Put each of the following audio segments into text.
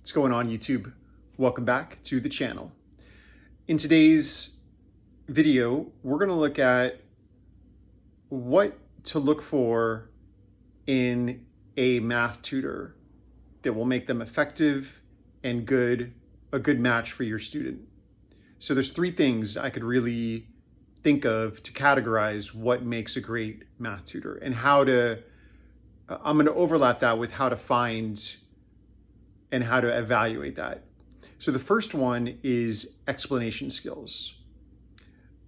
What's going on, YouTube? Welcome back to the channel. In today's video, we're going to look at what to look for in a math tutor that will make them effective and a good match for your student. So there's three things I could really think of to categorize what makes a great math tutor and I'm going to overlap that with how to find and how to evaluate that. So the first one is explanation skills.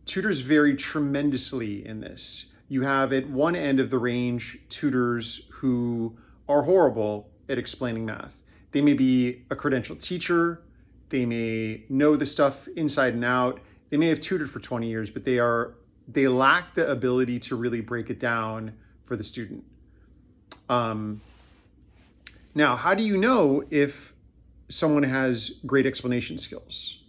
Tutors vary tremendously in this. You have at one end of the range tutors who are horrible at explaining math. They may be a credentialed teacher, they may know the stuff inside and out, they may have tutored for 20 years, but they lack the ability to really break it down for the student. Now, how do you know if someone has great explanation skills?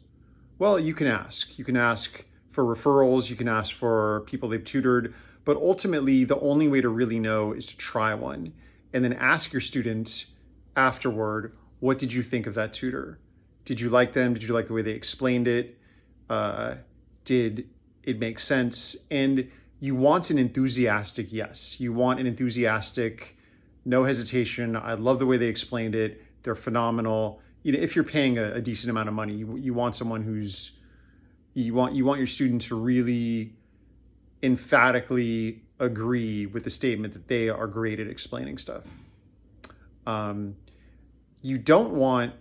Well, you can ask. You can ask for referrals, you can ask for people they've tutored, but ultimately the only way to really know is to try one and then ask your students afterward, what did you think of that tutor? Did you like them? Did you like the way they explained it? Did it make sense? And you want an enthusiastic yes. You want an enthusiastic no hesitation. I love the way they explained it. They're phenomenal. You know, if you're paying a decent amount of money, you want someone you want your student to really emphatically agree with the statement that they are great at explaining stuff. You don't want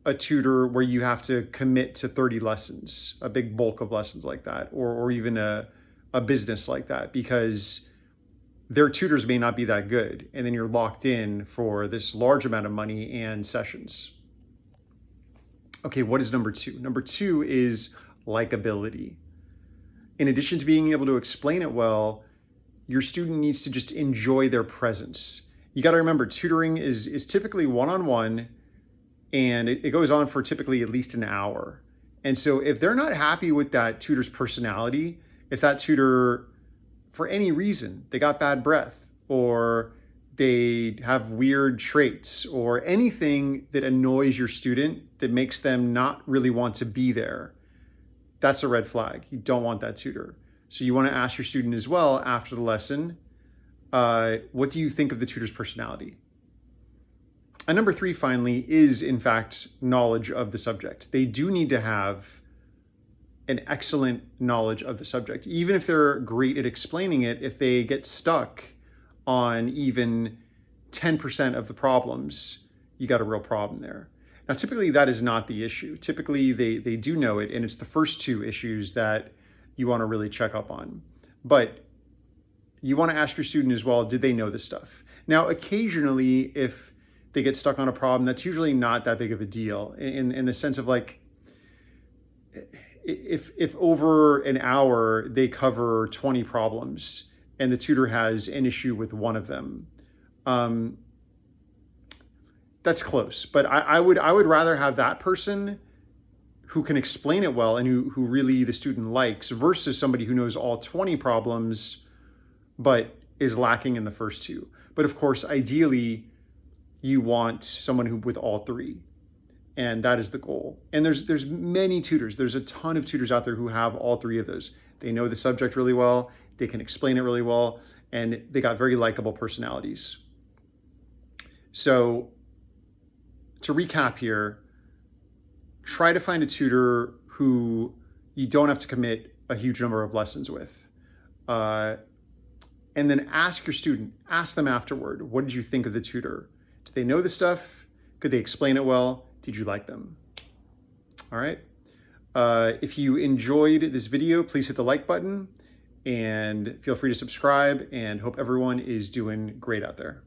a tutor where you have to commit to 30 lessons, a big bulk of lessons like that, or even a business like that, because their tutors may not be that good. And then you're locked in for this large amount of money and sessions. Okay, what is number two? Number two is likability. In addition to being able to explain it well, your student needs to just enjoy their presence. You got to remember, tutoring is typically one-on-one, and it goes on for typically at least an hour. And so if they're not happy with that tutor's personality, if that tutor, for any reason, they got bad breath, or they have weird traits, or anything that annoys your student that makes them not really want to be there, that's a red flag. You don't want that tutor. So you want to ask your student as well after the lesson, what do you think of the tutor's personality? And number three, finally, is in fact knowledge of the subject. They do need to have an excellent knowledge of the subject. Even if they're great at explaining it, if they get stuck on even 10% of the problems, you got a real problem there. Now, typically that is not the issue. Typically they do know it, and it's the first two issues that you want to really check up on. But you want to ask your student as well, did they know this stuff? Now, occasionally, if they get stuck on a problem, that's usually not that big of a deal in the sense of like, if over an hour they cover 20 problems and the tutor has an issue with one of them, that's close. But I would rather have that person who can explain it well and who really the student likes versus somebody who knows all 20 problems but is lacking in the first two. But of course, ideally, you want someone who with all three. And that is the goal. And there's many tutors. There's a ton of tutors out there who have all three of those. They know the subject really well, they can explain it really well, and they got very likable personalities. So to recap here, try to find a tutor who you don't have to commit a huge number of lessons with. And then ask your student, ask them afterward, what did you think of the tutor? Do they know the stuff? Could they explain it well? Did you like them? All right. If you enjoyed this video, please hit the like button and feel free to subscribe, and hope everyone is doing great out there.